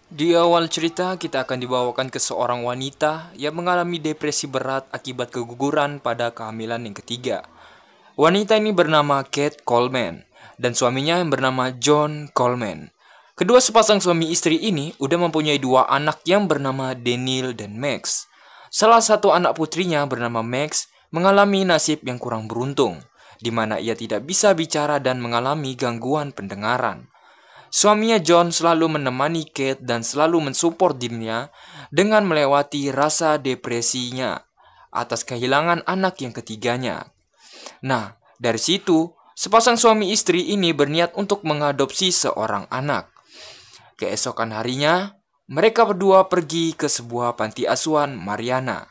Di awal cerita, kita akan dibawakan ke seorang wanita yang mengalami depresi berat akibat keguguran pada kehamilan yang ketiga. Wanita ini bernama Kate Coleman dan suaminya yang bernama John Coleman. Kedua sepasang suami istri ini udah mempunyai dua anak yang bernama Daniel dan Max. Salah satu anak putrinya bernama Max mengalami nasib yang kurang beruntung, di mana ia tidak bisa bicara dan mengalami gangguan pendengaran. Suaminya John selalu menemani Kate dan selalu mensupport dirinya dengan melewati rasa depresinya atas kehilangan anak yang ketiganya. Nah, dari situ, sepasang suami istri ini berniat untuk mengadopsi seorang anak. Keesokan harinya, mereka berdua pergi ke sebuah panti asuhan Mariana.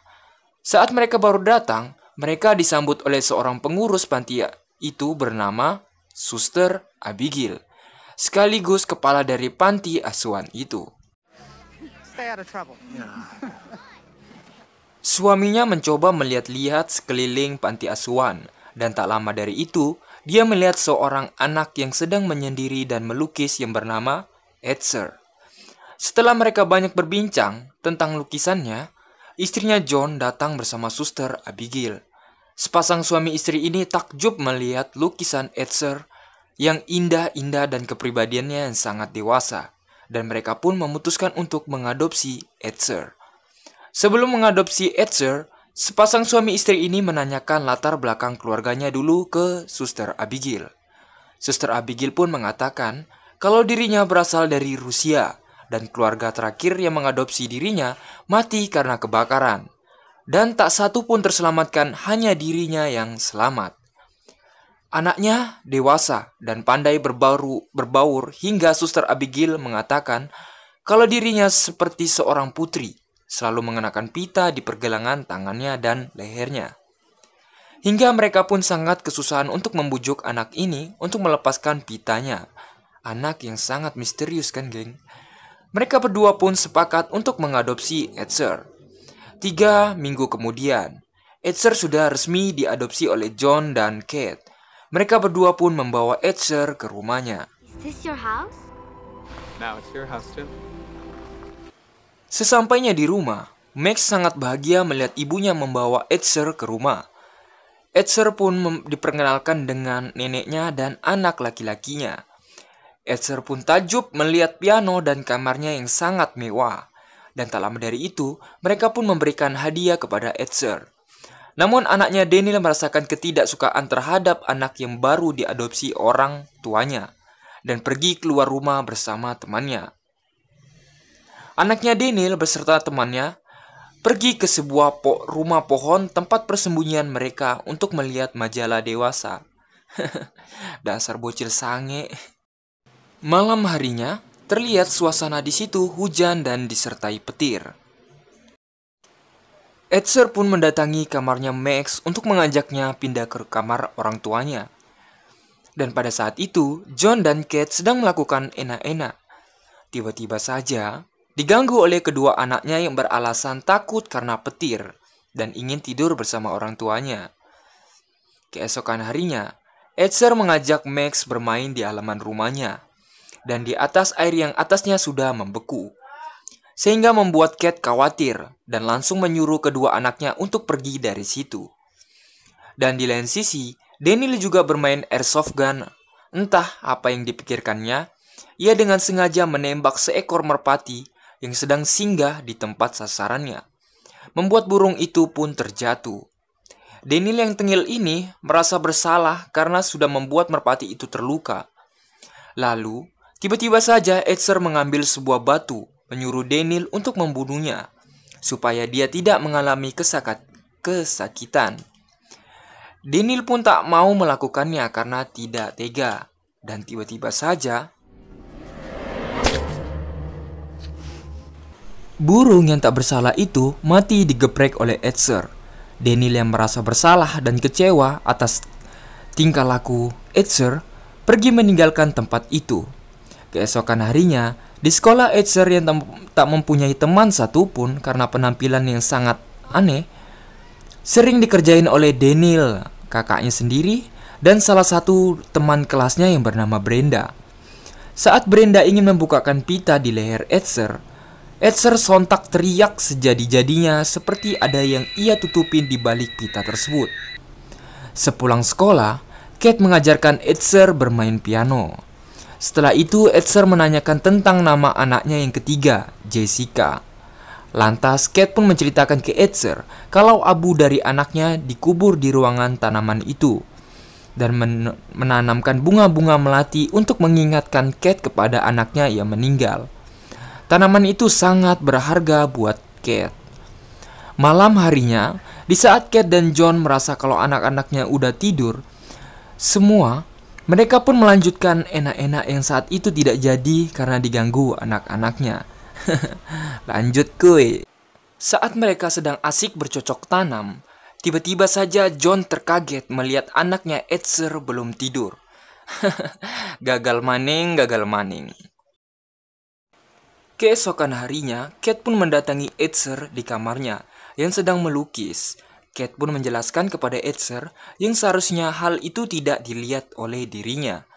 Saat mereka baru datang, mereka disambut oleh seorang pengurus panti itu bernama Suster Abigail, sekaligus kepala dari panti asuhan itu. Stay out of trouble. Suaminya mencoba melihat-lihat sekeliling panti asuhan, dan tak lama dari itu, dia melihat seorang anak yang sedang menyendiri dan melukis yang bernama Edser. Setelah mereka banyak berbincang tentang lukisannya, istrinya John datang bersama Suster Abigail. Sepasang suami istri ini takjub melihat lukisan Edser yang indah-indah dan kepribadiannya yang sangat dewasa, dan mereka pun memutuskan untuk mengadopsi Edser. Sebelum mengadopsi Edser, sepasang suami istri ini menanyakan latar belakang keluarganya dulu ke Suster Abigail. Suster Abigail pun mengatakan kalau dirinya berasal dari Rusia dan keluarga terakhir yang mengadopsi dirinya mati karena kebakaran. Dan tak satu pun terselamatkan, hanya dirinya yang selamat. Anaknya dewasa dan pandai berbaur hingga Suster Abigail mengatakan kalau dirinya seperti seorang putri, selalu mengenakan pita di pergelangan tangannya dan lehernya. Hingga mereka pun sangat kesusahan untuk membujuk anak ini untuk melepaskan pitanya. Anak yang sangat misterius kan, geng? Mereka berdua pun sepakat untuk mengadopsi Edser. 3 minggu kemudian, Edser sudah resmi diadopsi oleh John dan Kate. Mereka berdua pun membawa Edser ke rumahnya. Is this your house? Now it's your house too. Sesampainya di rumah, Max sangat bahagia melihat ibunya membawa Edser ke rumah. Edser pun diperkenalkan dengan neneknya dan anak laki-lakinya. Edser pun takjub melihat piano dan kamarnya yang sangat mewah. Dan tak lama dari itu, mereka pun memberikan hadiah kepada Edser. Namun anaknya Daniel merasakan ketidaksukaan terhadap anak yang baru diadopsi orang tuanya dan pergi keluar rumah bersama temannya. Anaknya Daniel beserta temannya pergi ke sebuah rumah pohon tempat persembunyian mereka untuk melihat majalah dewasa. Dasar bocil sange. Malam harinya, terlihat suasana di situ hujan dan disertai petir. Edser pun mendatangi kamarnya Max untuk mengajaknya pindah ke kamar orang tuanya. Dan pada saat itu, John dan Kate sedang melakukan enak-enak. Tiba-tiba saja, diganggu oleh kedua anaknya yang beralasan takut karena petir dan ingin tidur bersama orang tuanya. Keesokan harinya, Edser mengajak Max bermain di halaman rumahnya dan di atas air yang atasnya sudah membeku, sehingga membuat Kate khawatir dan langsung menyuruh kedua anaknya untuk pergi dari situ. Dan di lain sisi, Daniel juga bermain airsoft gun. Entah apa yang dipikirkannya, ia dengan sengaja menembak seekor merpati yang sedang singgah di tempat sasarannya, membuat burung itu pun terjatuh. Daniel yang tengil ini merasa bersalah karena sudah membuat merpati itu terluka. Lalu, tiba-tiba saja Edser mengambil sebuah batu, menyuruh Daniel untuk membunuhnya, supaya dia tidak mengalami kesakitan. Daniel pun tak mau melakukannya karena tidak tega. Dan tiba-tiba saja, burung yang tak bersalah itu mati digeprek oleh Edser. Daniel yang merasa bersalah dan kecewa atas tingkah laku Edser pergi meninggalkan tempat itu. Keesokan harinya, di sekolah Edser yang tak mempunyai teman satupun karena penampilan yang sangat aneh, sering dikerjain oleh Daniel, kakaknya sendiri, dan salah satu teman kelasnya yang bernama Brenda. Saat Brenda ingin membukakan pita di leher Edser, Edser sontak teriak sejadi-jadinya seperti ada yang ia tutupin di balik pita tersebut. Sepulang sekolah, Kate mengajarkan Edser bermain piano. Setelah itu, Edser menanyakan tentang nama anaknya yang ketiga, Jessica. Lantas, Kate pun menceritakan ke Edser kalau abu dari anaknya dikubur di ruangan tanaman itu dan menanamkan bunga-bunga melati untuk mengingatkan Kate kepada anaknya yang meninggal. Tanaman itu sangat berharga buat Kate. Malam harinya, di saat Kate dan John merasa kalau anak-anaknya udah tidur, mereka pun melanjutkan enak-enak yang saat itu tidak jadi karena diganggu anak-anaknya. Lanjut kuy. Saat mereka sedang asik bercocok tanam, tiba-tiba saja John terkaget melihat anaknya Edser belum tidur. Gagal maning. Keesokan harinya, Kate pun mendatangi Edser di kamarnya yang sedang melukis. Kate pun menjelaskan kepada Edser yang seharusnya hal itu tidak dilihat oleh dirinya.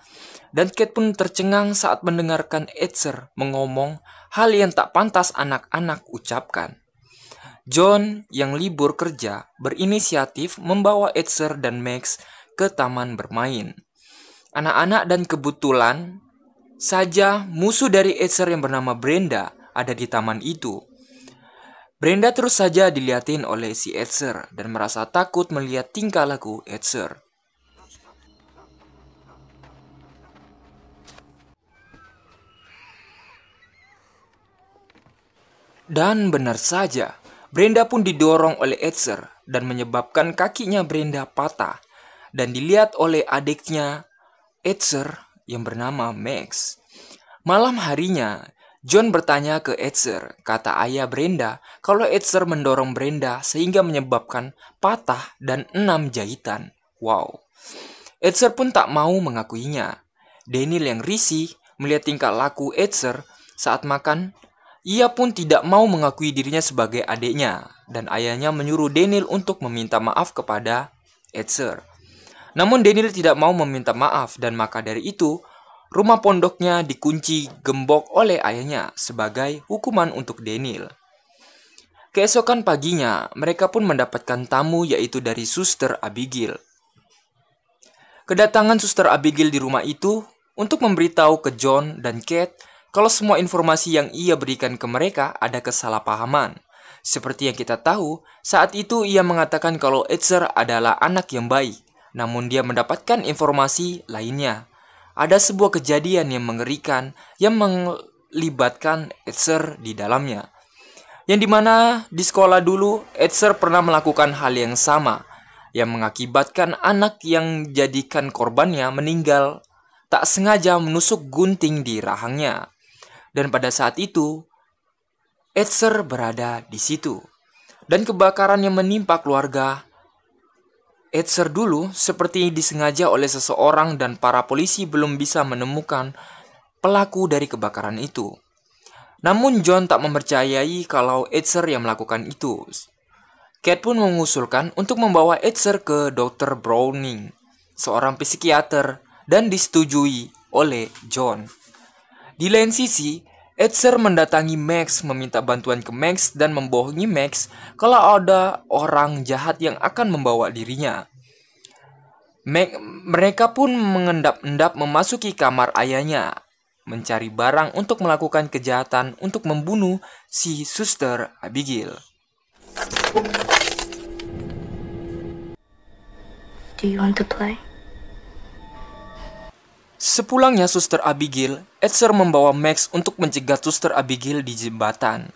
Dan Kate pun tercengang saat mendengarkan Edser mengomong hal yang tak pantas anak-anak ucapkan. John yang libur kerja berinisiatif membawa Edser dan Max ke taman bermain. Anak-anak dan kebetulan saja musuh dari Edser yang bernama Brenda ada di taman itu. Brenda terus saja dilihatin oleh si Edser dan merasa takut melihat tingkah laku Edser. Dan benar saja, Brenda pun didorong oleh Edser dan menyebabkan kakinya Brenda patah dan dilihat oleh adiknya Edser yang bernama Max. Malam harinya, John bertanya ke Edser, kata ayah Brenda, kalau Edser mendorong Brenda sehingga menyebabkan patah dan 6 jahitan. Wow. Edser pun tak mau mengakuinya. Daniel yang risih melihat tingkah laku Edser saat makan. Ia pun tidak mau mengakui dirinya sebagai adiknya, dan ayahnya menyuruh Daniel untuk meminta maaf kepada Edser. Namun Daniel tidak mau meminta maaf, dan maka dari itu, rumah pondoknya dikunci gembok oleh ayahnya sebagai hukuman untuk Daniel. Keesokan paginya, mereka pun mendapatkan tamu yaitu dari Suster Abigail. Kedatangan Suster Abigail di rumah itu untuk memberitahu ke John dan Kate kalau semua informasi yang ia berikan ke mereka ada kesalahpahaman. Seperti yang kita tahu, saat itu ia mengatakan kalau Edser adalah anak yang baik, namun dia mendapatkan informasi lainnya. Ada sebuah kejadian yang mengerikan yang melibatkan Edser di dalamnya. Yang dimana di sekolah dulu, Edser pernah melakukan hal yang sama, yang mengakibatkan anak yang jadikan korbannya meninggal tak sengaja menusuk gunting di rahangnya. Dan pada saat itu, Edser berada di situ. Dan kebakaran yang menimpa keluarga Edser dulu seperti disengaja oleh seseorang dan para polisi belum bisa menemukan pelaku dari kebakaran itu. Namun John tak mempercayai kalau Edser yang melakukan itu. Kate pun mengusulkan untuk membawa Edser ke Dr. Browning, seorang psikiater, dan disetujui oleh John. Di lain sisi, Edser mendatangi Max meminta bantuan ke Max dan membohongi Max kalau ada orang jahat yang akan membawa dirinya. Mereka pun mengendap-endap memasuki kamar ayahnya, mencari barang untuk melakukan kejahatan untuk membunuh si Suster Abigail. Do you want to play? Sepulangnya Suster Abigail, Edser membawa Max untuk mencegah Suster Abigail di jembatan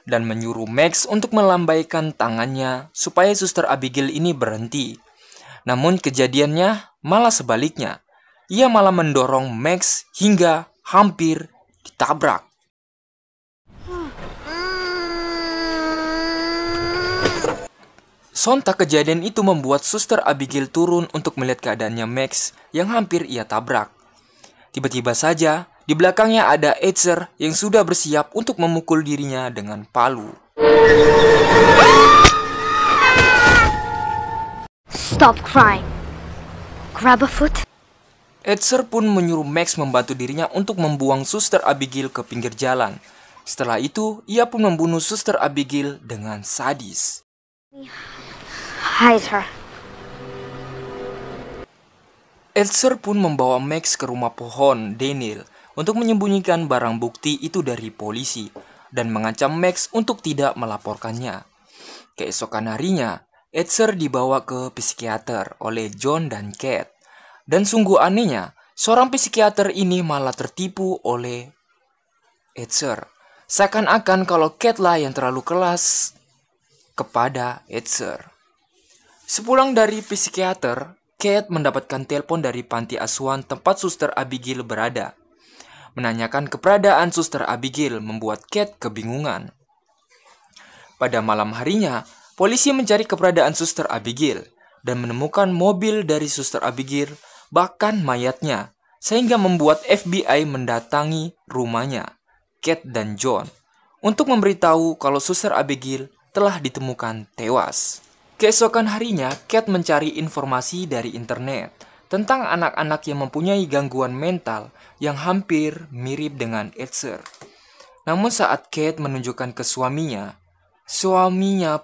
dan menyuruh Max untuk melambaikan tangannya supaya Suster Abigail ini berhenti. Namun kejadiannya malah sebaliknya. Ia malah mendorong Max hingga hampir ditabrak. Sontak kejadian itu membuat Suster Abigail turun untuk melihat keadaannya Max yang hampir ia tabrak. Tiba-tiba saja, di belakangnya ada Edser yang sudah bersiap untuk memukul dirinya dengan palu. Stop crying. Grab a foot. Edser pun menyuruh Max membantu dirinya untuk membuang Suster Abigail ke pinggir jalan. Setelah itu, ia pun membunuh Suster Abigail dengan sadis. Hide her. Edser pun membawa Max ke rumah pohon Daniel untuk menyembunyikan barang bukti itu dari polisi dan mengancam Max untuk tidak melaporkannya. Keesokan harinya, Edser dibawa ke psikiater oleh John dan Kate. Dan sungguh anehnya, seorang psikiater ini malah tertipu oleh Edser. Seakan-akan kalau Kate lah yang terlalu keras kepada Edser. Sepulang dari psikiater, Kate mendapatkan telepon dari panti asuhan tempat Suster Abigail berada. Menanyakan keberadaan Suster Abigail membuat Kate kebingungan. Pada malam harinya, polisi mencari keberadaan Suster Abigail dan menemukan mobil dari Suster Abigail, bahkan mayatnya, sehingga membuat FBI mendatangi rumahnya, Kate dan John, untuk memberitahu kalau Suster Abigail telah ditemukan tewas. Keesokan harinya, Kate mencari informasi dari internet tentang anak-anak yang mempunyai gangguan mental yang hampir mirip dengan Edser. Namun saat Kate menunjukkan ke suaminya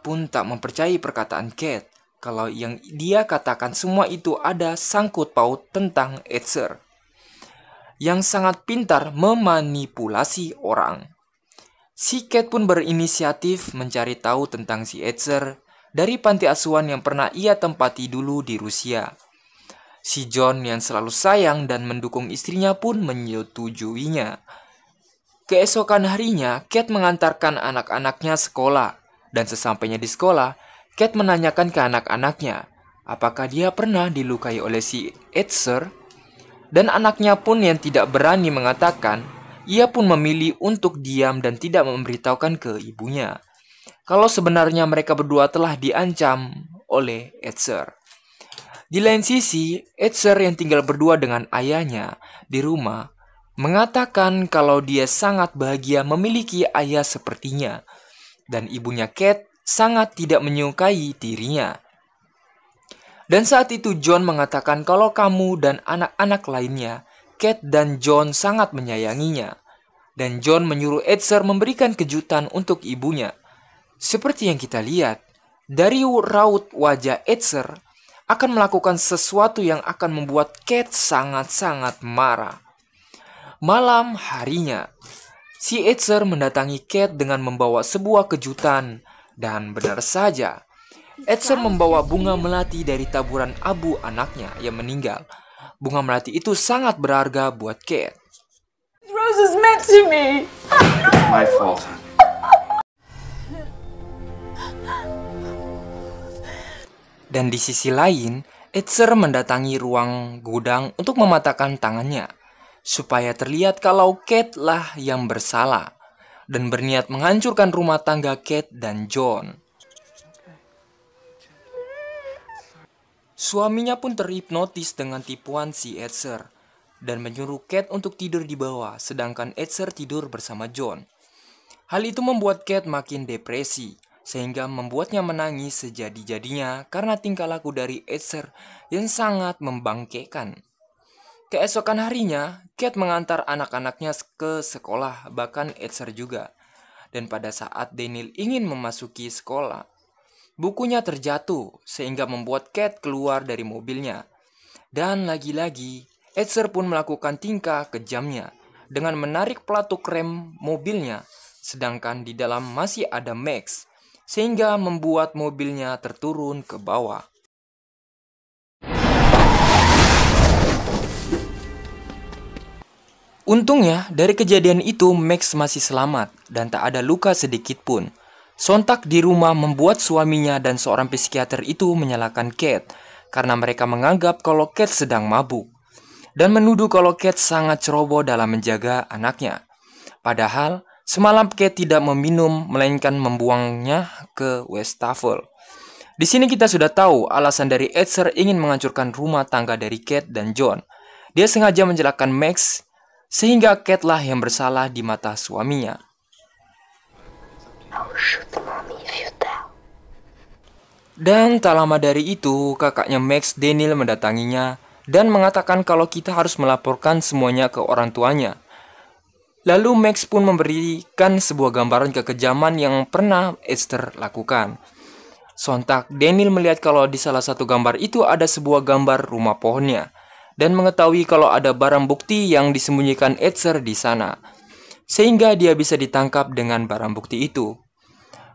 pun tak mempercayai perkataan Kate kalau yang dia katakan semua itu ada sangkut paut tentang Edser, yang sangat pintar memanipulasi orang. Si Kate pun berinisiatif mencari tahu tentang si Edser dari panti asuhan yang pernah ia tempati dulu di Rusia. Si John yang selalu sayang dan mendukung istrinya pun menyetujuinya. Keesokan harinya, Kate mengantarkan anak-anaknya sekolah. Dan sesampainya di sekolah, Kate menanyakan ke anak-anaknya apakah dia pernah dilukai oleh si Edser. Dan anaknya pun yang tidak berani mengatakan, ia pun memilih untuk diam dan tidak memberitahukan ke ibunya kalau sebenarnya mereka berdua telah diancam oleh Edser. Di lain sisi, Edser yang tinggal berdua dengan ayahnya di rumah mengatakan kalau dia sangat bahagia memiliki ayah sepertinya, dan ibunya Kate sangat tidak menyukai dirinya. Dan saat itu John mengatakan kalau kamu dan anak-anak lainnya, Kate dan John sangat menyayanginya. Dan John menyuruh Edser memberikan kejutan untuk ibunya. Seperti yang kita lihat, dari raut wajah Edser akan melakukan sesuatu yang akan membuat Kate sangat-sangat marah. Malam harinya, si Edser mendatangi Kate dengan membawa sebuah kejutan. Dan benar saja, Edser membawa bunga melati dari taburan abu anaknya yang meninggal. Bunga melati itu sangat berharga buat Kate. Rose is meant to me. My fault. Dan di sisi lain, Edser mendatangi ruang gudang untuk mematahkan tangannya, supaya terlihat kalau Kate lah yang bersalah, dan berniat menghancurkan rumah tangga Kate dan John. Suaminya pun terhipnotis dengan tipuan si Edser, dan menyuruh Kate untuk tidur di bawah, sedangkan Edser tidur bersama John. Hal itu membuat Kate makin depresi, sehingga membuatnya menangis sejadi-jadinya karena tingkah laku dari Edser yang sangat membangkitkan. Keesokan harinya, Kate mengantar anak-anaknya ke sekolah, bahkan Edser juga. Dan pada saat Daniel ingin memasuki sekolah, bukunya terjatuh sehingga membuat Kate keluar dari mobilnya. Dan lagi-lagi, Edser pun melakukan tingkah kejamnya dengan menarik pelatuk rem mobilnya, sedangkan di dalam masih ada Max, sehingga membuat mobilnya terturun ke bawah. Untungnya, dari kejadian itu Max masih selamat dan tak ada luka sedikit pun. Sontak di rumah membuat suaminya dan seorang psikiater itu menyalahkan Kate karena mereka menganggap kalau Kate sedang mabuk dan menuduh kalau Kate sangat ceroboh dalam menjaga anaknya. Padahal, semalam Kate tidak meminum melainkan membuangnya ke wastafel. Di sini kita sudah tahu alasan dari Edser ingin menghancurkan rumah tangga dari Kate dan John. Dia sengaja mencelakakan Max sehingga Kate lah yang bersalah di mata suaminya. I'll shoot the mommy if you tell. Dan tak lama dari itu, kakaknya Max, Daniel, mendatanginya dan mengatakan kalau kita harus melaporkan semuanya ke orang tuanya. Lalu Max pun memberikan sebuah gambaran kekejaman yang pernah Esther lakukan. Sontak Daniel melihat kalau di salah satu gambar itu ada sebuah gambar rumah pohonnya dan mengetahui kalau ada barang bukti yang disembunyikan Esther di sana, sehingga dia bisa ditangkap dengan barang bukti itu.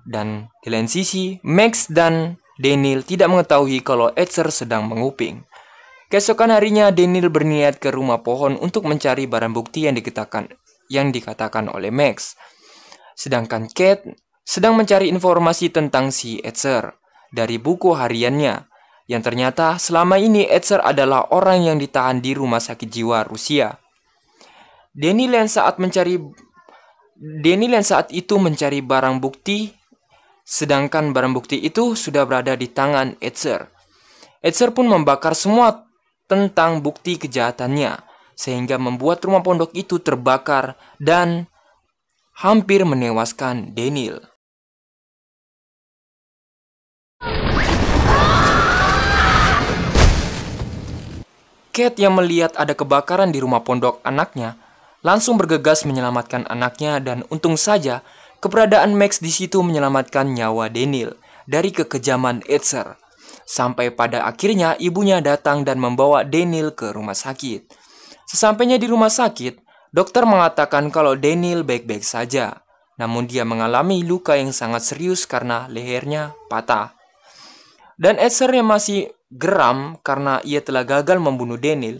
Dan di lain sisi, Max dan Daniel tidak mengetahui kalau Esther sedang menguping. Keesokan harinya, Daniel berniat ke rumah pohon untuk mencari barang bukti yang dikatakan oleh Max. Sedangkan Kate sedang mencari informasi tentang si Esther dari buku hariannya, yang ternyata selama ini Esther adalah orang yang ditahan di rumah sakit jiwa Rusia. Daniel yang saat itu mencari barang bukti, sedangkan barang bukti itu sudah berada di tangan Esther. Esther pun membakar semua tentang bukti kejahatannya, sehingga membuat rumah pondok itu terbakar dan hampir menewaskan Daniel. Kate yang melihat ada kebakaran di rumah pondok anaknya langsung bergegas menyelamatkan anaknya, dan untung saja keberadaan Max di situ menyelamatkan nyawa Daniel dari kekejaman Esther. Sampai pada akhirnya ibunya datang dan membawa Daniel ke rumah sakit. Sesampainya di rumah sakit, dokter mengatakan kalau Daniel baik-baik saja, namun dia mengalami luka yang sangat serius karena lehernya patah. Dan Esther yang masih geram karena ia telah gagal membunuh Daniel,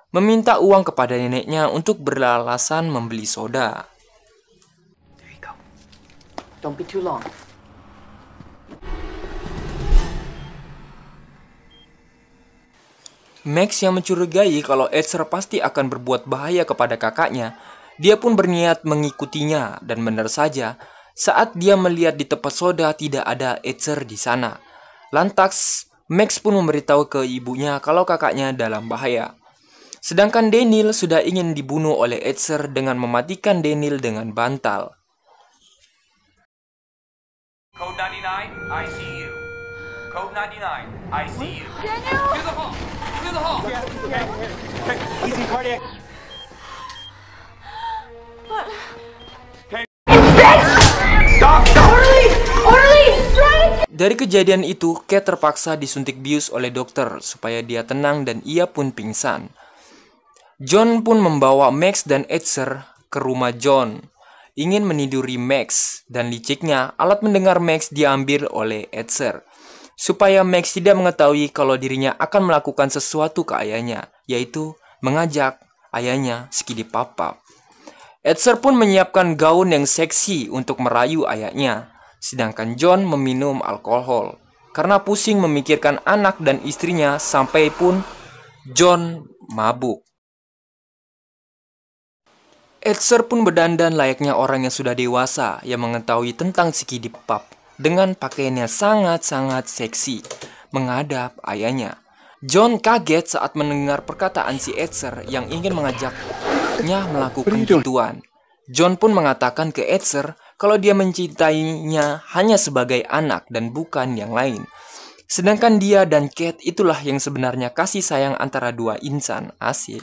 meminta uang kepada neneknya untuk beralasan membeli soda. There you go. Don't be too long. Max yang mencurigai kalau Esther pasti akan berbuat bahaya kepada kakaknya, dia pun berniat mengikutinya, dan benar saja, saat dia melihat di tempat soda tidak ada Esther di sana. Lantas, Max pun memberitahu ke ibunya kalau kakaknya dalam bahaya. Sedangkan Daniel sudah ingin dibunuh oleh Esther dengan mematikan Daniel dengan bantal. Code 99, I see you. Code 99, I see you. Daniel! Through the hall! Through the hall! Easy, cardiac. Dari kejadian itu, Kate terpaksa disuntik bius oleh dokter supaya dia tenang dan ia pun pingsan. John pun membawa Max dan Esther ke rumah John, ingin meniduri Max, dan liciknya alat mendengar Max diambil oleh Esther, supaya Max tidak mengetahui kalau dirinya akan melakukan sesuatu ke ayahnya, yaitu mengajak ayahnya skidi papap. Esther pun menyiapkan gaun yang seksi untuk merayu ayahnya, sedangkan John meminum alkohol karena pusing memikirkan anak dan istrinya, sampai pun John mabuk. Esther pun berdandan layaknya orang yang sudah dewasa yang mengetahui tentang skidi papap dengan pakaiannya sangat-sangat seksi menghadap ayahnya. John kaget saat mendengar perkataan si Esther yang ingin mengajaknya melakukan gituan. John pun mengatakan ke Esther kalau dia mencintainya hanya sebagai anak dan bukan yang lain. Sedangkan dia dan Kate itulah yang sebenarnya kasih sayang antara dua insan asik.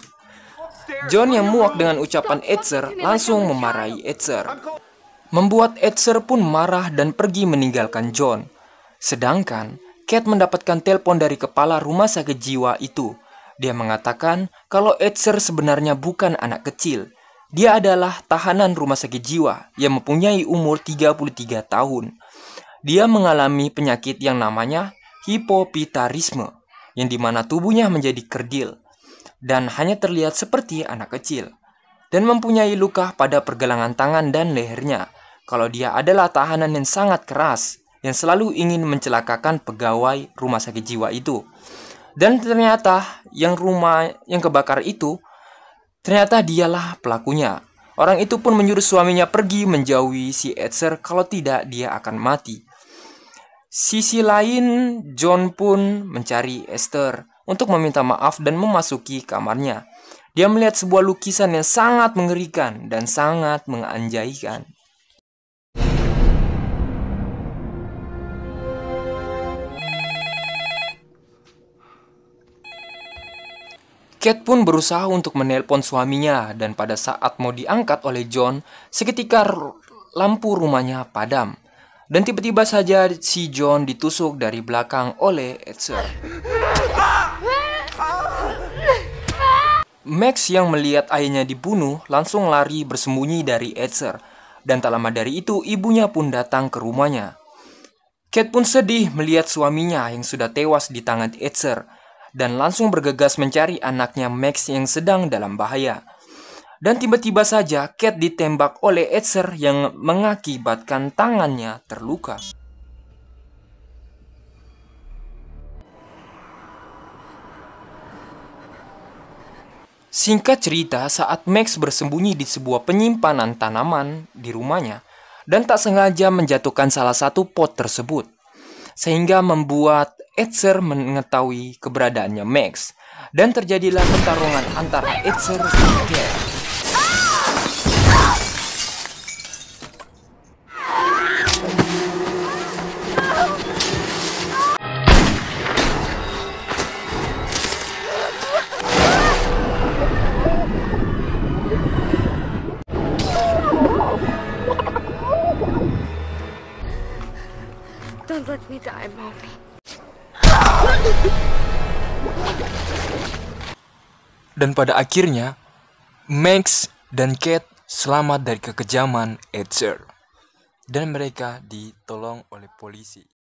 John yang muak dengan ucapan Esther langsung memarahi Esther, membuat Esther pun marah dan pergi meninggalkan John. Sedangkan Kate mendapatkan telepon dari kepala rumah sakit jiwa itu. Dia mengatakan kalau Esther sebenarnya bukan anak kecil. Dia adalah tahanan rumah sakit jiwa yang mempunyai umur 33 tahun. Dia mengalami penyakit yang namanya hipopitarisme, yang dimana tubuhnya menjadi kerdil dan hanya terlihat seperti anak kecil, dan mempunyai luka pada pergelangan tangan dan lehernya. Kalau dia adalah tahanan yang sangat keras yang selalu ingin mencelakakan pegawai rumah sakit jiwa itu. Dan ternyata yang rumah yang kebakar itu, ternyata dialah pelakunya. Orang itu pun menyuruh suaminya pergi menjauhi si Esther, kalau tidak dia akan mati. Sisi lain, John pun mencari Esther untuk meminta maaf dan memasuki kamarnya. Dia melihat sebuah lukisan yang sangat mengerikan dan sangat menganjaikan. Kate pun berusaha untuk menelpon suaminya dan pada saat mau diangkat oleh John, seketika lampu rumahnya padam. Dan tiba-tiba saja si John ditusuk dari belakang oleh Edser. Max yang melihat ayahnya dibunuh langsung lari bersembunyi dari Edser. Dan tak lama dari itu ibunya pun datang ke rumahnya. Kate pun sedih melihat suaminya yang sudah tewas di tangan Edser dan langsung bergegas mencari anaknya Max yang sedang dalam bahaya. Dan tiba-tiba saja Kate ditembak oleh Edser yang mengakibatkan tangannya terluka. Singkat cerita, saat Max bersembunyi di sebuah penyimpanan tanaman di rumahnya dan tak sengaja menjatuhkan salah satu pot tersebut, sehingga membuat Edser mengetahui keberadaannya Max, dan terjadilah pertarungan antara Edser dan Kate. Don't let me die, Mommy. Dan pada akhirnya, Max dan Kate selamat dari kekejaman Edser. Dan mereka ditolong oleh polisi.